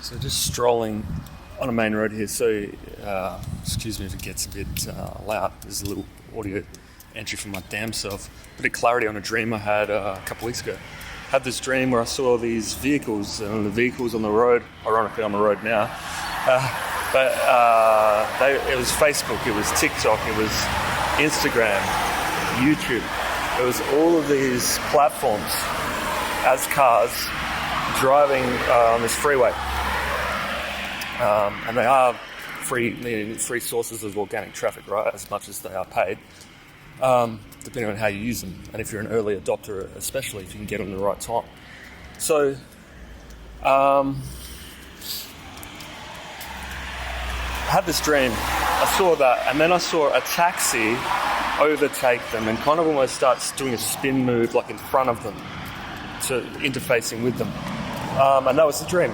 So just strolling on a main road here, so excuse me if it gets a bit loud. There's a little audio entry from my damn self. A bit of clarity on a dream I had a couple weeks ago. I had this dream where I saw these vehicles, and the vehicles on the road, ironically on the road now, it was Facebook, it was TikTok, it was Instagram, YouTube. It was all of these platforms as cars driving on this freeway. And they are free sources of organic traffic, right? As much as they are paid, depending on how you use them. And if you're an early adopter, especially if you can get them at the right time. So, I had this dream. I saw that, and then I saw a taxi overtake them and kind of almost starts doing a spin move, like in front of them, to interfacing with them. And that was the dream.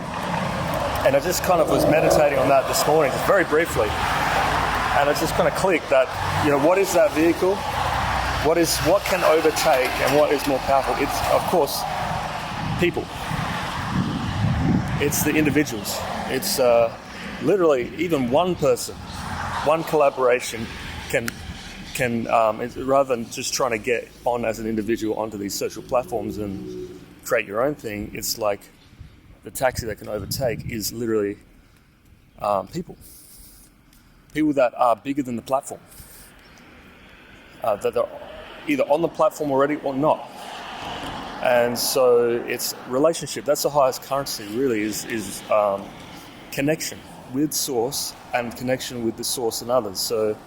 And I just kind of was meditating on that this morning, just very briefly. And it just kind of clicked that, what is that vehicle? What can overtake and what is more powerful? It's, of course, people. It's the individuals. It's literally even one person, one collaboration can rather than just trying to get on as an individual onto these social platforms and create your own thing, it's like the taxi that can overtake is literally people that are bigger than the platform, that are either on the platform already or not. And so it's relationship. That's the highest currency, really, is connection with source and connection with the source and others. So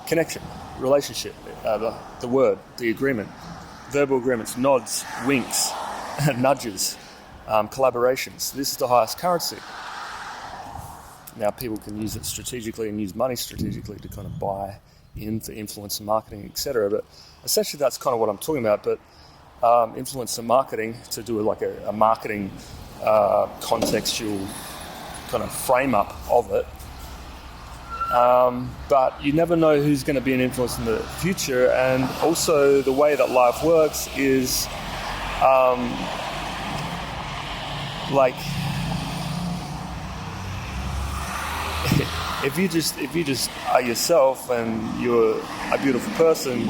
connection, relationship, the word, the agreement, verbal agreements, nods, winks, nudges, collaborations. This is the highest currency. Now people can use it strategically and use money strategically to kind of buy in for influence and marketing, etc. But essentially that's kind of what I'm talking about. But influence and marketing, to do like a marketing contextual kind of frame up of it. But you never know who's going to be an influence in the future. And also the way that life works is if you just are yourself and you're a beautiful person,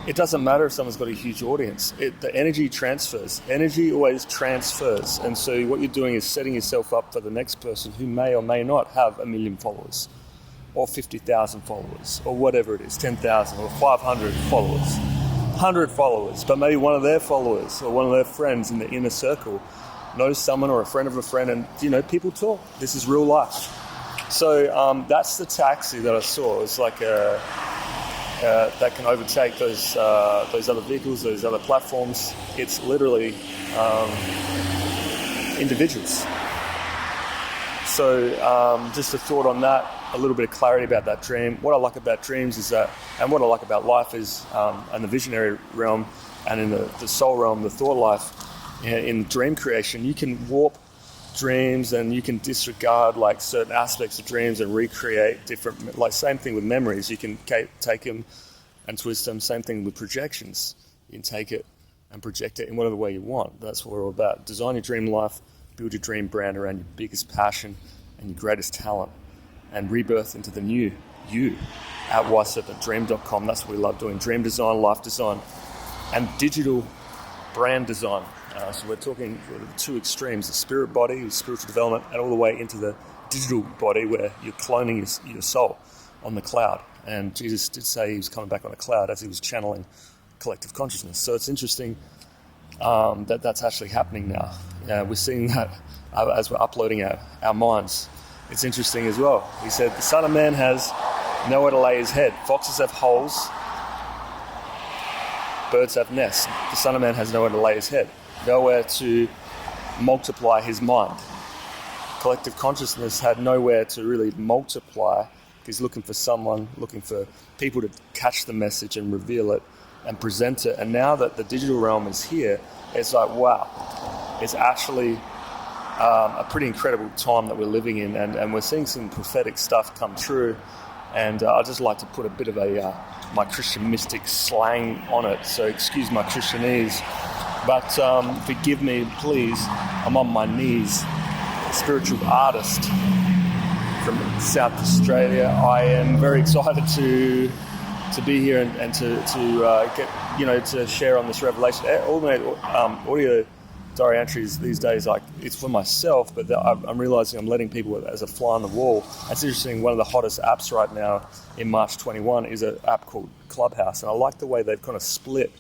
it doesn't matter if someone's got a huge audience. The energy transfers. Energy always transfers. And so what you're doing is setting yourself up for the next person who may or may not have 1 million followers or 50,000 followers or whatever it is, 10,000 or 500 followers, 100 followers, but maybe one of their followers or one of their friends in the inner circle knows someone or a friend of a friend, and people talk. This is real life. So that's the taxi that I saw. It's like that can overtake those other vehicles, those other platforms. It's literally individuals. So just a thought on that, a little bit of clarity about that dream. What I like about dreams is that, and what I like about life is, in the visionary realm and in the soul realm, the thought life, in dream creation, you can warp dreams and you can disregard like certain aspects of dreams and recreate different, like same thing with memories. You can take them and twist them. Same thing with projections. You can take it and project it in whatever way you want. That's what we're all about. Design your dream life, build your dream brand around your biggest passion and your greatest talent, and rebirth into the new you at serpentdream.com. That's what we love doing. Dream design, life design, and digital brand design. So we're talking the two extremes, the spirit body, spiritual development, and all the way into the digital body where you're cloning your soul on the cloud. And Jesus did say he was coming back on a cloud as he was channeling collective consciousness. So it's interesting that's actually happening now. We're seeing that as we're uploading our minds. It's interesting as well. He said, the Son of Man has nowhere to lay his head. Foxes have holes, birds have nests. The Son of Man has nowhere to lay his head. Nowhere to multiply his mind. Collective consciousness had nowhere to really multiply. He's looking for people to catch the message and reveal it and present it. And now that the digital realm is here, it's like, wow, it's actually a pretty incredible time that we're living in, and we're seeing some prophetic stuff come true. And I just like to put a bit of my Christian mystic slang on it, so excuse my Christianese. But forgive me, please. I'm on my knees spiritual artist from South Australia. I am very excited to be here and to get, to share on this revelation. All my audio diary entries these days, like, it's for myself, but I'm realizing I'm letting people as a fly on the wall. It's interesting, one of the hottest apps right now in March 21 is an app called CLUBHOUSE, and I like the way they've kind of split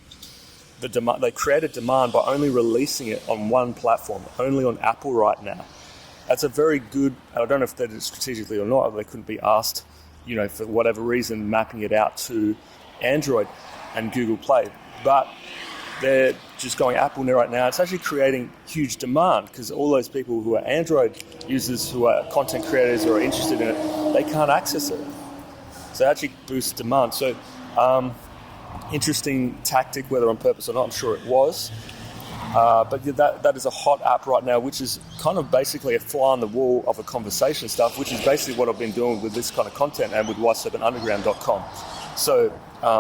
the demand. They created demand by only releasing it on one platform, only on Apple right now. That's a very good, I don't know if they did it strategically or not, or they couldn't be asked, for whatever reason, mapping it out to Android and Google Play. But they're just going Apple right now. It's actually creating huge demand because all those people who are Android users, who are content creators or are interested in it, they can't access it. So it actually boosts demand. So interesting tactic, whether on purpose or not, I'm sure it was. But that is a hot app right now, which is kind of basically a fly on the wall of a conversation stuff, which is basically what I've been doing with this kind of content and with serpentunderground.com. So,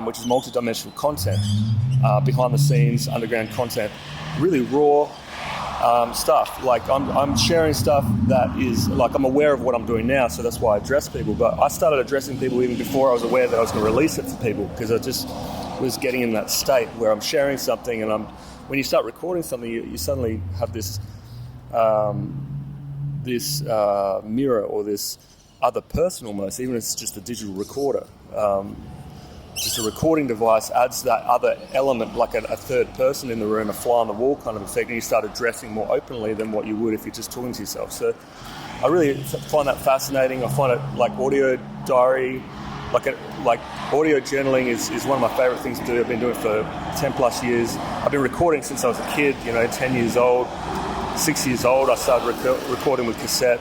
which is multi-dimensional content, behind the scenes, underground content, really raw stuff. Like I'm sharing stuff that is, like, I'm aware of what I'm doing now, so that's why I address people. But I started addressing people even before I was aware that I was going to release it for people, because I just was getting in that state where I'm sharing something, and when you start recording something, you suddenly have this mirror or this other person almost, even if it's just a digital recorder. Just a recording device adds that other element, like a third person in the room, a fly on the wall kind of effect, and you start addressing more openly than what you would if you're just talking to yourself. So I really find that fascinating. I find it like audio diary, like audio journaling is one of my favorite things to do. I've been doing it for 10 plus years. I've been recording since I was a kid, 10 years old, 6 years old. I started recording with cassette.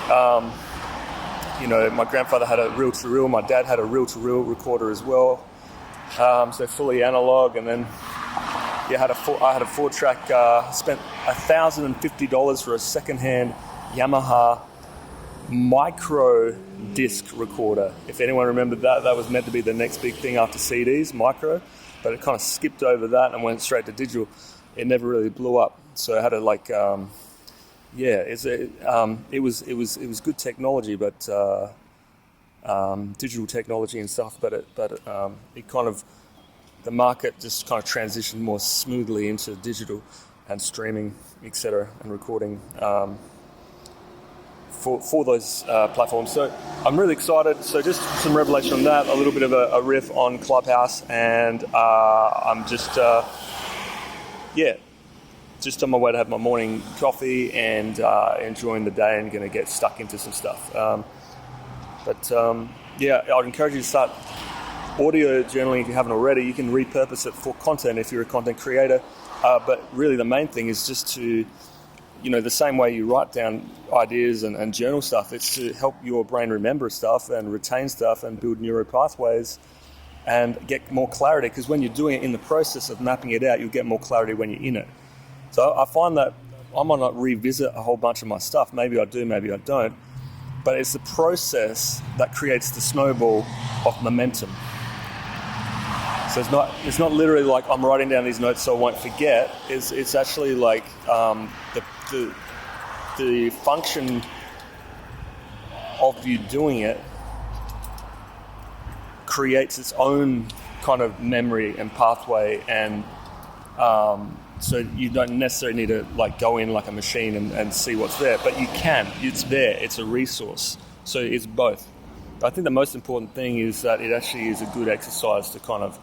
My grandfather had a reel-to-reel. My dad had a reel-to-reel recorder as well. So fully analog. And then I had a 4-track, spent $1,050 for a second-hand Yamaha micro disc recorder. If anyone remembered that was meant to be the next big thing after CDs, micro, but it kind of skipped over that and went straight to digital. It never really blew up. So I had to it was good technology, but digital technology and stuff. But it kind of, the market just kind of transitioned more smoothly into digital and streaming, etc., and recording for those platforms. So I'm really excited. So just some revelation on that, a little bit of a riff on Clubhouse, and I'm just on my way to have my morning coffee and enjoying the day, and going to get stuck into some stuff. I'd encourage you to start audio journaling if you haven't already. You can repurpose it for content if you're a content creator. But really the main thing is just to, the same way you write down ideas and journal stuff, it's to help your brain remember stuff and retain stuff and build neural pathways and get more clarity. Because when you're doing it in the process of mapping it out, you'll get more clarity when you're in it. So I find that I might not revisit a whole bunch of my stuff. Maybe I do, maybe I don't. But it's the process that creates the snowball of momentum. So it's not literally like I'm writing down these notes so I won't forget. It's actually like the function of you doing it creates its own kind of memory and pathway, and so you don't necessarily need to like go in like a machine and see what's there, but you can. It's there. It's a resource. So it's both. I think the most important thing is that it actually is a good exercise to kind of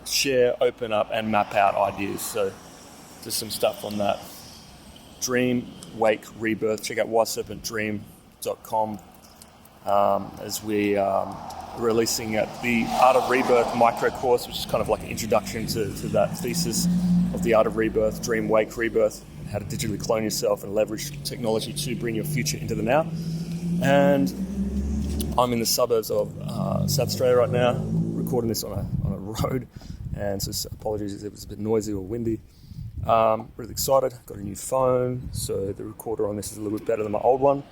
share, open up, and map out ideas. So just some stuff on that. Dream, Wake, Rebirth. Check out serpentunderground.com as we releasing the Art of Rebirth micro course, which is kind of like an introduction to that thesis of the Art of Rebirth, Dream, Wake, Rebirth, how to digitally clone yourself and leverage technology to bring your future into the now. And I'm in the suburbs of South Australia right now, recording this on a road, and so apologies if it was a bit noisy or windy. Really excited. Got a new phone, so the recorder on this is a little bit better than my old one.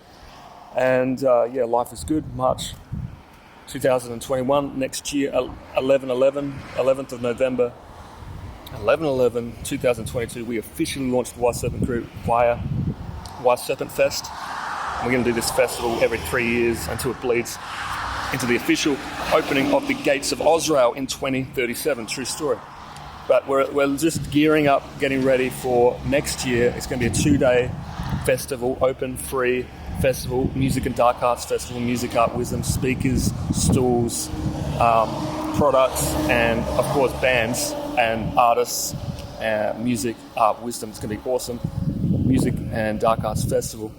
And life is good. March 2021, next year, 11th of November, 11/11/2022, we officially launched the White Serpent Group via Serpent Fest. We're going to do this festival every 3 years until it bleeds into the official opening of the gates of Osrail in 2037. True story. But we're just gearing up, getting ready for next year. It's going to be a 2-day festival, open, free festival, music and dark arts festival, music, art, wisdom, speakers, stalls, products, and of course bands and artists, music, art, wisdom. It's going to be awesome. Music and dark arts festival.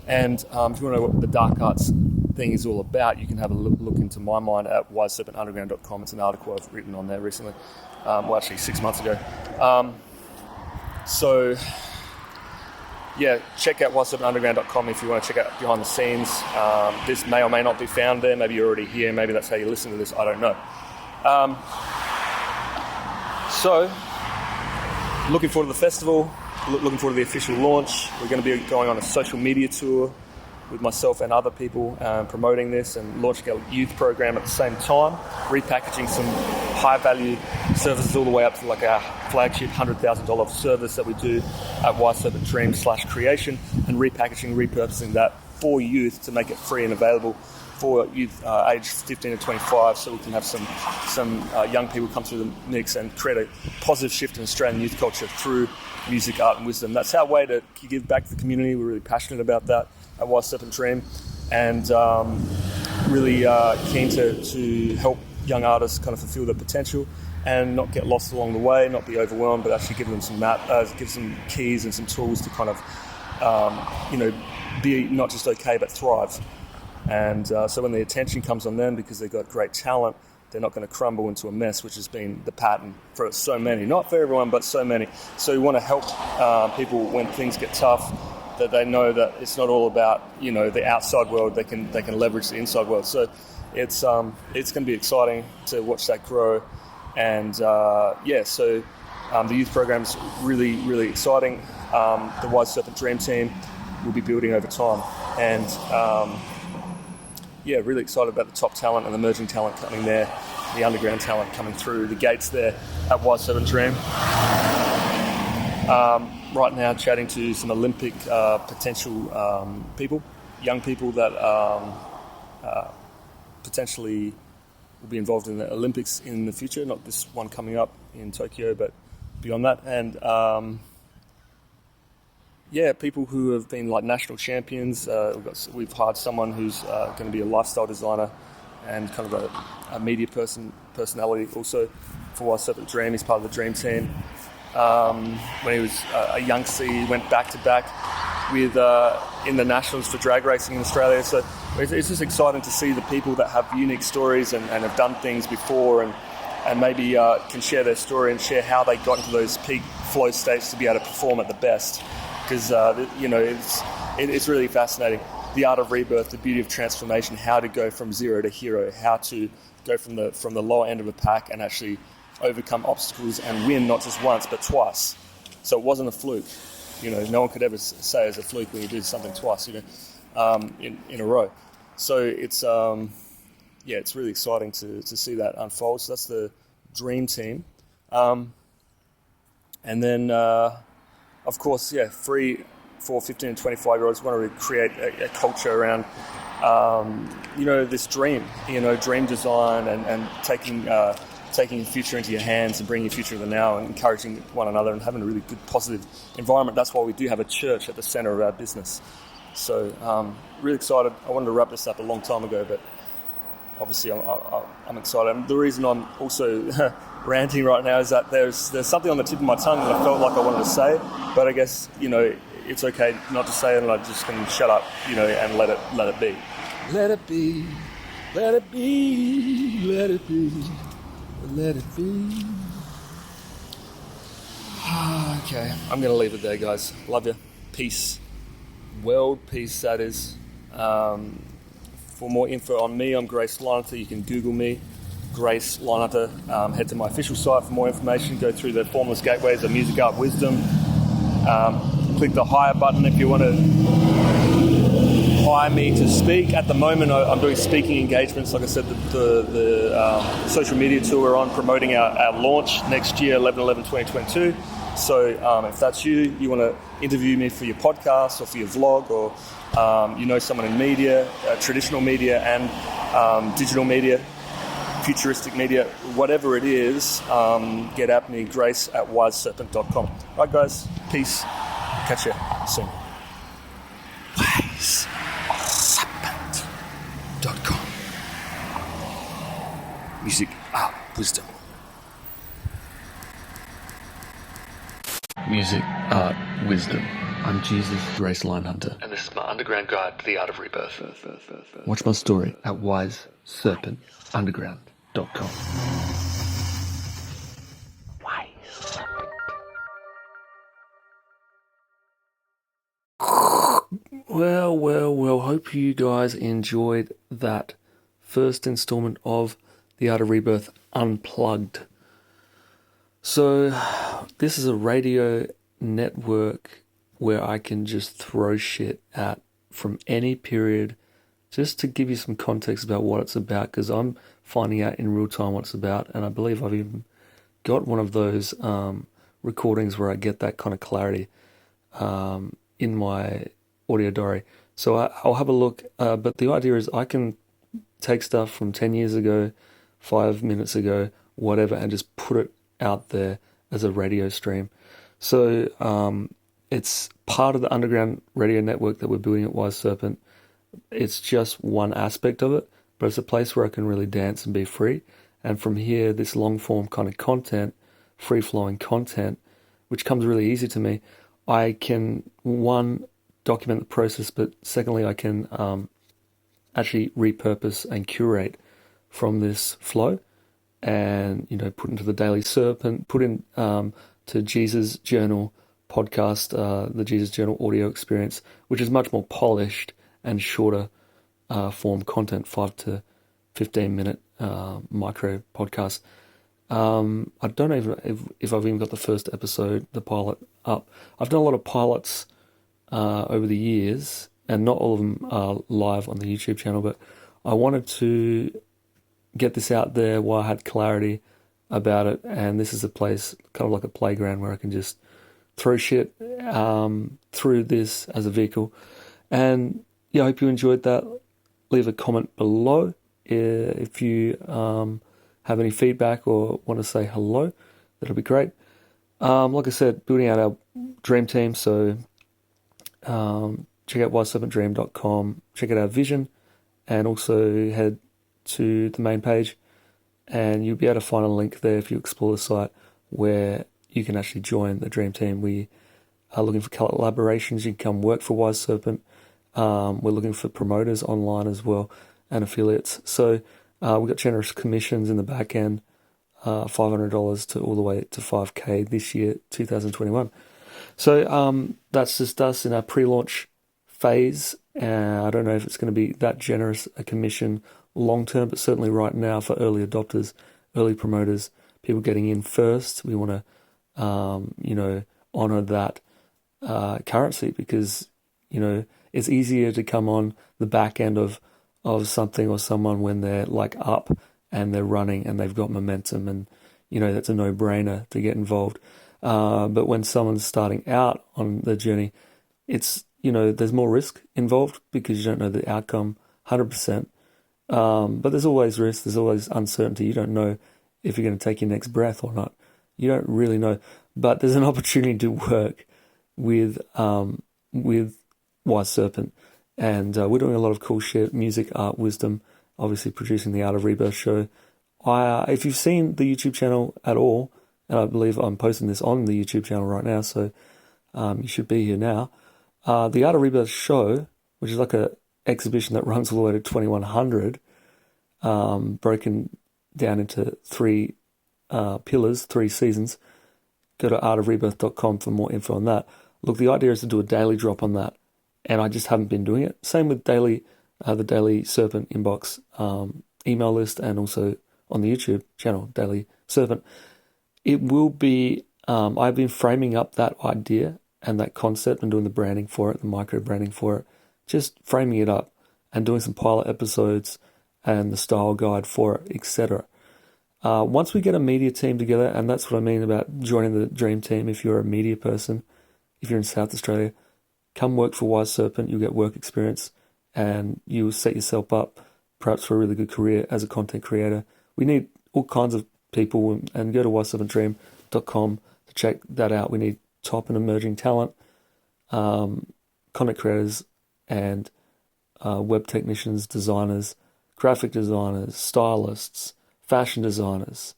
And if you want to know what the dark arts thing is all about, you can have a look into my mind at wiseserpentunderground.com. It's an article I've written on there recently. Well, actually 6 months ago. So, yeah, check out wiseserpentunderground.com if you want to check out behind the scenes. This may or may not be found there. Maybe you're already here. Maybe that's how you listen to this. I don't know. So, looking forward to the festival. Looking forward to the official launch. We're going to be going on a social media tour with myself and other people promoting this and launching a youth program at the same time, repackaging some high-value services all the way up to like our flagship $100,000 service that we do at Wise Serpent Dream /creation, and repackaging, repurposing that for youth to make it free and available for youth aged 15 to 25, so we can have some young people come through the mix and create a positive shift in Australian youth culture through music, art and wisdom. That's our way to give back to the community. We're really passionate about that at Wise Serpent Dream, and really keen to help young artists kind of fulfill their potential and not get lost along the way, not be overwhelmed, but actually give them give some keys and some tools to kind of be not just okay but thrive. And so when the attention comes on them because they've got great talent, they're not going to crumble into a mess, which has been the pattern for so many. Not for everyone, but so many. So we want to help people when things get tough, that they know that it's not all about the outside world. They can leverage the inside world. So it's going to be exciting to watch that grow. And so the youth program's really, really exciting. The Wise Serpent Dream Team will be building over time. And really excited about the top talent and the emerging talent coming there, the underground talent coming through the gates there at Wise Serpent Dream. Right now, chatting to some Olympic potential people, young people that potentially will be involved in the Olympics in the future, not this one coming up in Tokyo, but beyond that. And people who have been like national champions. We've hired someone who's going to be a lifestyle designer and kind of a media personality also for Wise Serpent Dream. He's part of the Dream Team. When he was a youngster, he went back-to-back with in the nationals for drag racing in Australia. So it's just exciting to see the people that have unique stories and have done things before and maybe can share their story and share how they got into those peak flow states to be able to perform at the best. Because it's really fascinating. The art of rebirth, the beauty of transformation, how to go from zero to hero, how to go from the lower end of a pack and actually overcome obstacles and win not just once but twice. So it wasn't a fluke. No one could ever say it's a fluke when you do something twice. In a row. So it's it's really exciting to see that unfold. So that's the Dream Team, and then. Of course, free for 15 and 25-year-olds. We want to create a culture around, this dream, dream design and taking the future into your hands and bringing your future to the now and encouraging one another and having a really good, positive environment. That's why we do have a church at the center of our business. So, really excited. I wanted to wrap this up a long time ago, but obviously I'm excited. And the reason I'm also ranting right now is that there's something on the tip of my tongue that I felt like I wanted to say, but I guess it's okay not to say it, and I just can shut up and let it be. Let it be, let it be, let it be, let it be. Okay, I'm gonna leave it there, guys. Love you. Peace. World peace, that is. For more info on me, I'm Grace Lineter. You can Google me, Grace Lineter. Head to my official site for more information. Go through the formless gateways of music, art, wisdom. Click the hire button if you want to hire me to speak. At the moment, I'm doing speaking engagements. Like I said, the social media tour we're on, promoting our launch next year, 11/11/2022. So if that's you, you want to interview me for your podcast or for your vlog, or you know someone in media, traditional media and digital media, futuristic media, whatever it is, get at me, grace@wiseserpent.com. Right, guys, peace. Catch you soon. wiseserpent.com. Music, art, wisdom. Music, art, wisdom. I'm Jesus, Grace Line Hunter, and this is my underground guide to the art of rebirth. Watch my story at wiseserpentunderground.com. Well, hope you guys enjoyed that first installment of the Art of Rebirth Unplugged. So, this is a radio network where I can just throw shit at from any period, just to give you some context about what it's about, because I'm finding out in real time what it's about, and I believe I've even got one of those recordings where I get that kind of clarity in my audio diary. So I'll have a look, but the idea is I can take stuff from 10 years ago, 5 minutes ago, whatever, and just put it out there as a radio stream. So it's part of the underground radio network that we're building at Wise Serpent. It's just one aspect of it, but it's a place where I can really dance and be free. And from here, this long form kind of content, free flowing content, which comes really easy to me, I can, one, document the process, but secondly, I can actually repurpose and curate from this flow, and put into the Daily Serpent, put in to Jesus Journal podcast, the Jesus Journal audio experience, which is much more polished and shorter form content, 5 to 15 minute micro podcast. I don't know if I've even got the first episode, the pilot, up. I've done a lot of pilots over the years, and not all of them are live on the YouTube channel, but I wanted to get this out there while I had clarity about it, and this is a place, kind of like a playground, where I can just throw shit through this as a vehicle. And yeah, I hope you enjoyed that. Leave a comment below if you have any feedback or want to say hello. That'll be great. Like I said, building out our dream team, so check out wiseserpentdream.com, check out our vision, and also head to the main page, and you'll be able to find a link there if you explore the site where you can actually join the dream team. We are looking for collaborations. You can come work for Wise Serpent. We're looking for promoters online as well, and affiliates. So we've got generous commissions in the back end, $500 to all the way to $5,000 this year, 2021. So that's just us in our pre-launch phase. I don't know if it's going to be that generous a commission long term, but certainly right now for early adopters, early promoters, people getting in first, we want to honor that currency, because it's easier to come on the back end of something or someone when they're like up and they're running and they've got momentum, and that's a no-brainer to get involved. But when someone's starting out on the journey, it's there's more risk involved because you don't know the outcome 100%. But there's always risk, there's always uncertainty. You don't know if you're going to take your next breath or not. You don't really know. But there's an opportunity to work with Wise Serpent. And we're doing a lot of cool shit, music, art, wisdom, obviously producing the Art of Rebirth show. If you've seen the YouTube channel at all, and I believe I'm posting this on the YouTube channel right now, so you should be here now. The Art of Rebirth show, which is like a exhibition that runs all the way to 2100, broken down into 3 pillars, 3 seasons. Go to artofrebirth.com for more info on that. Look, the idea is to do a daily drop on that, and I just haven't been doing it. Same with the Daily Serpent inbox email list, and also on the YouTube channel, Daily Serpent. It will be, I've been framing up that idea and that concept and doing the branding for it, the micro branding for it, just framing it up and doing some pilot episodes and the style guide for it, etc. Once we get a media team together, and that's what I mean about joining the dream team, if you're a media person, if you're in South Australia, come work for Wise Serpent. You'll get work experience and you'll set yourself up perhaps for a really good career as a content creator. We need all kinds of people, and go to wiseserpentdream.com to check that out. We need top and emerging talent, content creators and web technicians, designers, graphic designers, stylists, fashion designers,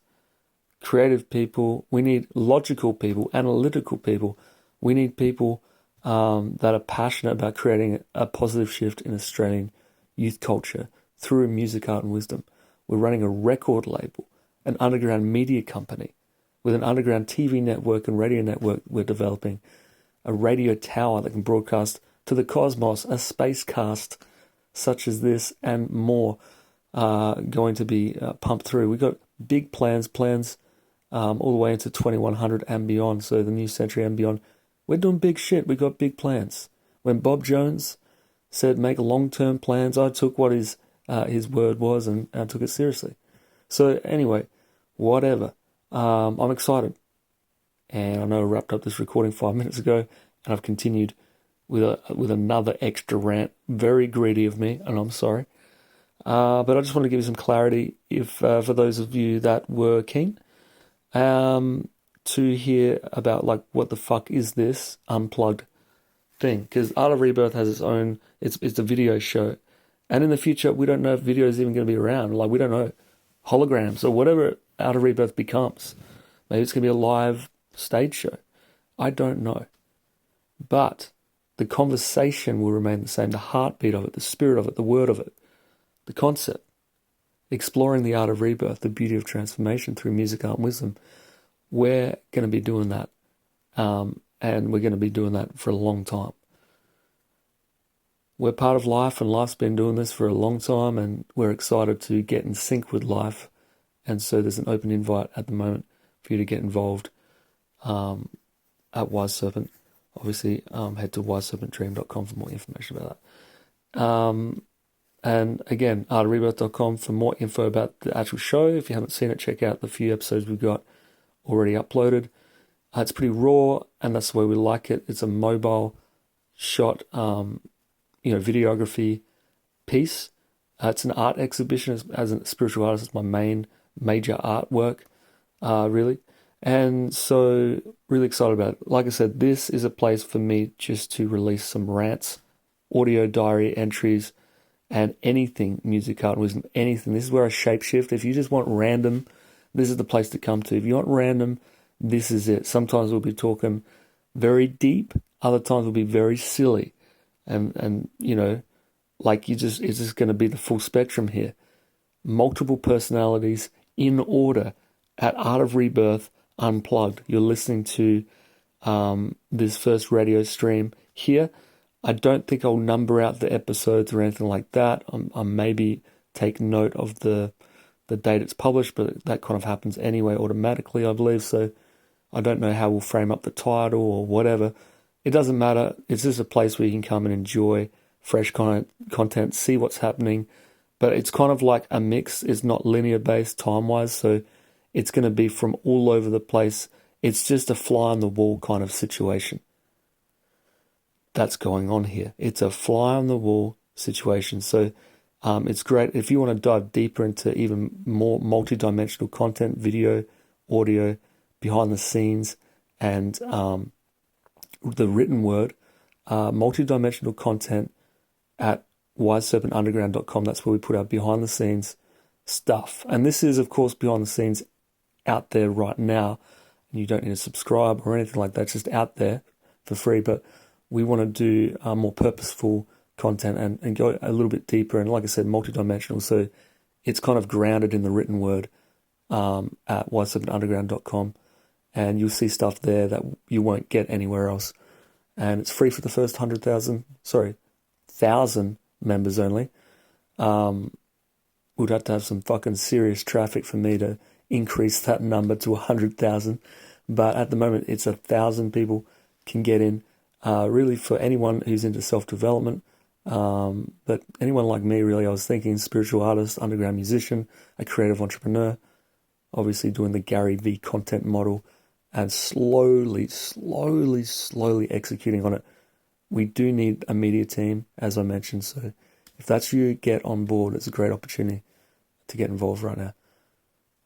creative people. We need logical people, analytical people. We need people that are passionate about creating a positive shift in Australian youth culture through music, art and wisdom. We're running a record label, an underground media company with an underground TV network and radio network. We're developing a radio tower that can broadcast to the cosmos, a space cast such as this and more going to be pumped through. We've got big plans all the way into 2100 and beyond, so the new century and beyond. We're doing big shit. We got big plans. When Bob Jones said make long-term plans, I took what his word was and took it seriously. So anyway, whatever. I'm excited. And I know I wrapped up this recording 5 minutes ago, and I've continued with another extra rant. Very greedy of me, and I'm sorry. But I just want to give you some clarity if for those of you that were keen to hear about, like, what the fuck is this Unplugged thing? Because Art of Rebirth has its own, it's a video show. And in the future, we don't know if video is even going to be around. Like, we don't know. Holograms or whatever Art of Rebirth becomes. Maybe it's going to be a live stage show. I don't know. But the conversation will remain the same. The heartbeat of it, the spirit of it, the word of it, the concept. Exploring the art of rebirth, the beauty of transformation through music, art and wisdom. We're going to be doing that. And we're going to be doing that for a long time. We're part of life, and life's been doing this for a long time, and we're excited to get in sync with life. And so there's an open invite at the moment for you to get involved at Wise Serpent. Obviously, head to wiseserpentdream.com for more information about that. And again, artofrebirth.com for more info about the actual show. If you haven't seen it, check out the few episodes we've got already uploaded. It's pretty raw, and that's the way we like it. It's a mobile shot, videography piece. It's an art exhibition. As a spiritual artist, it's my major artwork, really. And so, really excited about it. Like I said, this is a place for me just to release some rants, audio diary entries, and anything, music, art, wisdom, anything. This is where I shapeshift. If you just want random, this is the place to come to. If you want random, this is it. Sometimes we'll be talking very deep. Other times we'll be very silly. And it's just going to be the full spectrum here. Multiple personalities in order at Art of Rebirth Unplugged. You're listening to this first radio stream here. I don't think I'll number out the episodes or anything like that. I maybe take note of the date it's published, but that kind of happens anyway automatically, I believe. So I don't know how we'll frame up the title or whatever. It doesn't matter. It's just a place where you can come and enjoy fresh content, see what's happening. But it's kind of like a mix. It's not linear based time-wise, so it's going to be from all over the place. It's just a fly on the wall kind of situation that's going on here. It's a fly on the wall situation. So it's great. If you want to dive deeper into even more multi-dimensional content, video, audio, behind the scenes, and the written word, multi-dimensional content at wiseserpentunderground.com. That's where we put our behind the scenes stuff. And this is, of course, behind the scenes out there right now. And you don't need to subscribe or anything like that. It's just out there for free. But we want to do more purposeful content and go a little bit deeper. And like I said, multi-dimensional. So it's kind of grounded in the written word at wiseserpentunderground.com. And you'll see stuff there that you won't get anywhere else. And it's free for the first 1,000 members only. We'd have to have some fucking serious traffic for me to increase that number to 100,000. But at the moment, it's 1,000 people can get in. Really for anyone who's into self-development. But anyone like me, really, I was thinking spiritual artist, underground musician, a creative entrepreneur, obviously doing the Gary V content model and slowly executing on it. We do need a media team, as I mentioned, so if that's you, get on board. It's a great opportunity to get involved right now.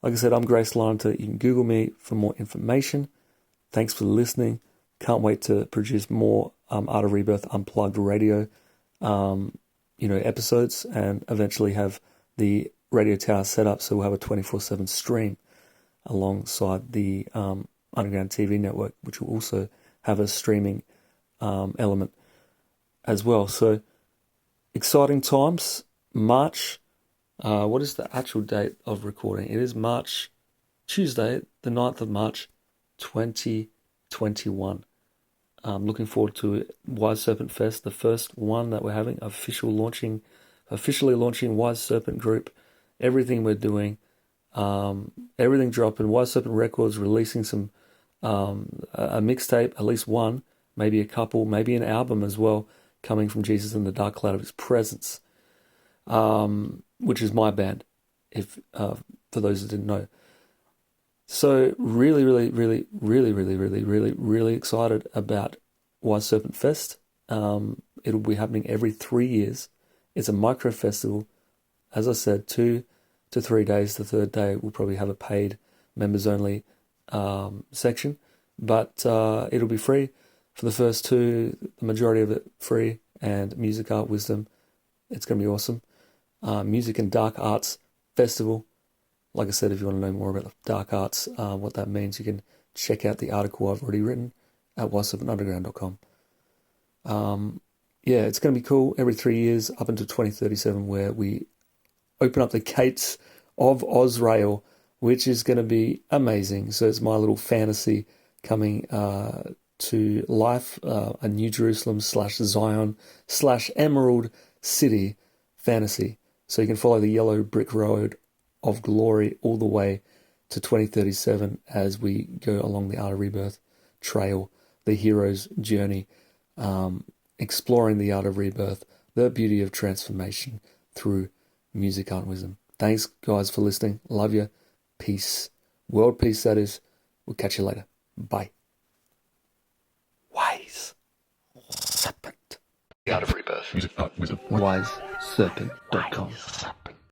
Like I said, I'm Grace Lanta. You can Google me for more information. Thanks for listening. Can't wait to produce more Art of Rebirth Unplugged radio episodes, and eventually have the radio tower set up so we'll have a 24/7 stream alongside the Underground TV network, which will also have a streaming element as well. So exciting times. March, what is the actual date of recording? It is Tuesday, the 9th of March, 2021. I'm looking forward to Wise Serpent Fest, the first one that we're having, officially launching Wise Serpent Group. Everything we're doing, everything dropping. Wise Serpent Records releasing some a mixtape, at least one, maybe a couple, maybe an album as well, coming from Jesus in the Dark Cloud of His Presence, which is my band, if for those that didn't know. So really excited about Wise Serpent Fest. It'll be happening every 3 years. It's a micro festival. As I said, 2 to 3 days. The third day we'll probably have a paid members only section, but it'll be free for the first two. The majority of it free, and music, art, wisdom. It's going to be awesome. Music and Dark Arts Festival. Like I said, if you want to know more about the dark arts, what that means, you can check out the article I've already written at wiseserpentunderground.com. It's going to be cool every 3 years up until 2037, where we open up the gates of Ozrael, which is going to be amazing. So it's my little fantasy coming to life, a New Jerusalem / Zion / Emerald City fantasy. So you can follow the yellow brick road of glory all the way to 2037 as we go along the Art of Rebirth trail, the hero's journey, exploring the Art of Rebirth, the beauty of transformation through music, art, and wisdom. Thanks, guys, for listening. Love you. Peace. World peace, that is. We'll catch you later. Bye. Wise Serpent. The Art of Rebirth. Music, art, wisdom. WiseSerpent.com.